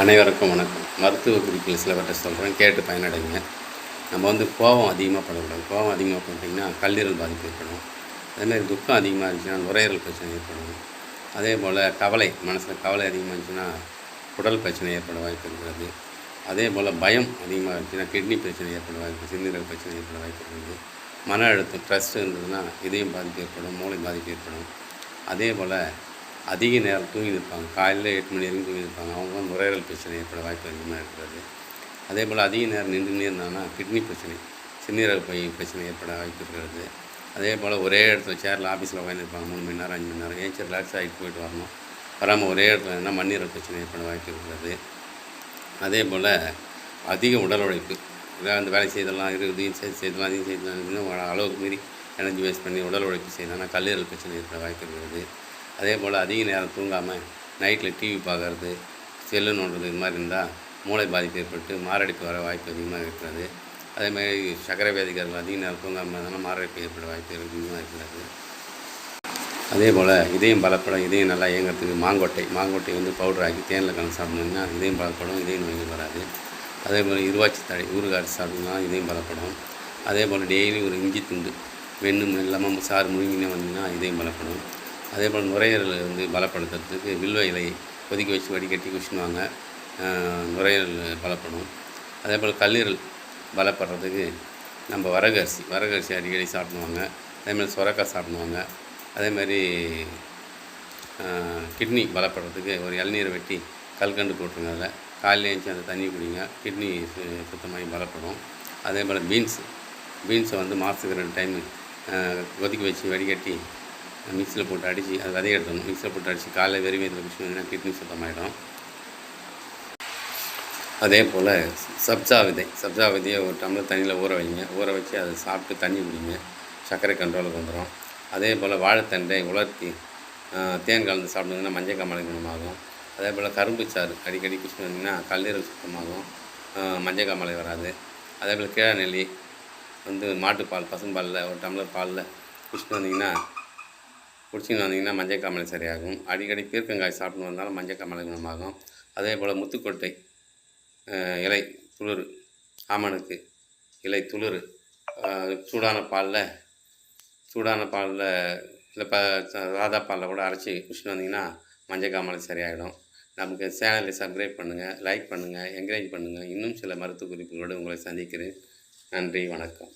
அனைவருக்கும் வணக்கம். மருத்துவ குறிப்புகள் சிலவற்றை சொல்கிறேன், கேட்டு பயனடைங்க. நம்ம கோபம் அதிகமாக படக்கூடாது. கோபம் அதிகமாக பட்டிங்கன்னா கல்லீரல் பாதிப்பு ஏற்படும். அதேமாதிரி துக்கம் அதிகமாக இருந்துச்சுன்னா நுரையீரல் பிரச்சனை ஏற்படும். அதேபோல் கவலை, மனசில் கவலை அதிகமாக இருந்துச்சுன்னா உடல் பிரச்சனை ஏற்பட வாய்ப்பு இருக்கிறது. அதேபோல் பயம் அதிகமாக இருந்துச்சுன்னா கிட்னி பிரச்சனை ஏற்பட வாய்ப்பு, சிறுநீரக பிரச்சனை ஏற்பட வாய்ப்பு இருக்குது. மன அழுத்தம், ஸ்ட்ரெஸ் இருந்ததுன்னா இதயம் பாதிப்பு ஏற்படும், மூளை பாதிப்பு ஏற்படும். அதேபோல் அதிக நேரம் தூங்கி நிற்பாங்க, காலையில் 8 மணி வரைக்கும் தூங்கி நிற்பாங்க, அவங்க நுரையீரல் பிரச்சனை ஏற்பட வாய்ப்பு அதிகமாக இருக்கிறது. அதேபோல் அதிக நேரம் நின்றுனே இருந்தாங்கன்னா கிட்னி பிரச்சனை, சிறுநீரக பை பிரச்சனை ஏற்பட வாய்ப்பு இருக்கிறது. அதேபோல் ஒரே இடத்துல சேரில் ஆஃபீஸில் உட்காந்துருப்பாங்க 3 மணி நேரம் 5 மணி நேரம், ஏஞ்சி ரிலாக்ஸ் ஆகிட்டு போயிட்டு வரணும், வராமல் ஒரே இடத்துல இருந்தால் மண்ணீரல் பிரச்சனை ஏற்பட வாய்ப்பு இருக்கிறது. அதேபோல் அதிக உடல் உழைப்பு, அந்த வேலை செய்தலாம் இதையும் செய்தலாம் அதையும் செய்தலாம் அளவுக்கு மீறி எனர்ஜி வேஸ்ட் பண்ணி உடல் உழைப்பு செய்யலாம்னா கல்லீரல் பிரச்சனை ஏற்பட வாய்ப்பு இருக்கிறது. அதே போல் அதிக நேரம் தூங்காமல் நைட்டில் டிவி பார்க்குறது, செல்லு நோண்டுறது, இது மாதிரி இருந்தால் மூளை பாதிப்பு ஏற்பட்டு மாரடைப்பு வர வாய்ப்பு அதிகமாக இருக்கிறது. அதேமாதிரி சர்க்கரை வியாதிக்காரர்கள் அதிக நேரம் தூங்காமல் இருந்தாலும் மாரடைப்பு ஏற்பட வாய்ப்பு அதிகமாக இருக்கிறது. அதே போல் இதயம் பலப்படும், இதயம் நல்லா இயங்கிறதுக்கு மாங்கொட்டை பவுடர் ஆக்கி தேனில் கலந்து சாப்பிட்டோம்னா இதயம் பலப்படும், இதயம் நோய்கள் வராது. அதே போல் இருவாச்சி தழை ஊறுகாய் சாப்பிட்டோம்னா இதயம் பலப்படும். அதே போல் டெய்லி ஒரு இஞ்சி துண்டு வெண்ணும் இல்லாமல் சாறு முழுங்கினே வந்தீங்கன்னா இதயம் பலப்படும். அதேபோல் நுரையீரல் பலப்படுத்துறதுக்கு வில்வ இலையை கொதிக்க வச்சு வடிகட்டி குடிச்சுடுவாங்க, நுரையீரல் பலப்படும். அதேபோல் கல்லீரல் பலப்படுறதுக்கு நம்ம வரகு அரிசி அடிக்கடி சாப்பிடுவாங்க. அதேமாதிரி சுரக்காய் சாப்பிடுவாங்க. அதேமாதிரி கிட்னி பலப்படுறதுக்கு ஒரு இளநீரை வெட்டி கல்கண்டு போட்டுருங்க, அதில் காலையில் எழுந்துச்சி அந்த தண்ணி குடிங்க, கிட்னி சுத்தமாகி பலப்படும். அதேபோல் பீன்ஸை மாதத்துக்கு 2 டைமு கொதிக்க வச்சு வடிகட்டி மிக்சியில் போட்டு அடித்து அது விதைய எடுத்துடணும். மிக்சியில் போட்டு அடித்து காலையில் வெறும் வயிற்றில் குடிச்சிங்கன்னா கிட்னி சுத்தமாகிடும். அதே போல் சப்ஜா விதையை ஒரு டம்ளர் தண்ணியில் ஊற வைங்க, ஊற வச்சு அதை சாப்பிட்டு தண்ணி குடிங்க, சர்க்கரை கண்ட்ரோலுக்கு வந்துடும். அதே போல் வாழைத்தண்டை உலர்த்தி தேன் கலந்து சாப்பிட்டீங்கன்னா மஞ்சள் காமாலை குணமாகும். அதே போல் கரும்பு சாறு அடிக்கடி குடிச்சிட்டு வந்தீங்கன்னா கல்லீரல் சுத்தமாகும், மஞ்சள் காமாலை வராது. அதே போல் கீழா நெல்லி மாட்டுப்பால் பசும்பாலில் ஒரு டம்ளர் பாலில் குடிச்சிட்டு வந்தீங்கன்னா மஞ்சள் காமாலை சரியாகும். அடிக்கடி பீர்க்கங்காய் சாப்பிட்டு வந்தாலும் மஞ்சள் காமாலை குணமாகும். அதே போல் முத்துக்கொட்டை இலை துளிர், ஆமணக்கு இலை துளிர் சூடான பாலில் இல்லை சாதா பாலில் கூட அரைச்சி குடிச்சிட்டு வந்தீங்கன்னா மஞ்சள் காமாலை சரியாகிடும். நமக்கு சேனலை சப்ஸ்கிரைப் பண்ணுங்கள், லைக் பண்ணுங்கள், என்கரேஜ் பண்ணுங்கள். இன்னும் சில மருத்துவ குறிப்புகளோடு உங்களை சந்திக்கிறேன். நன்றி, வணக்கம்.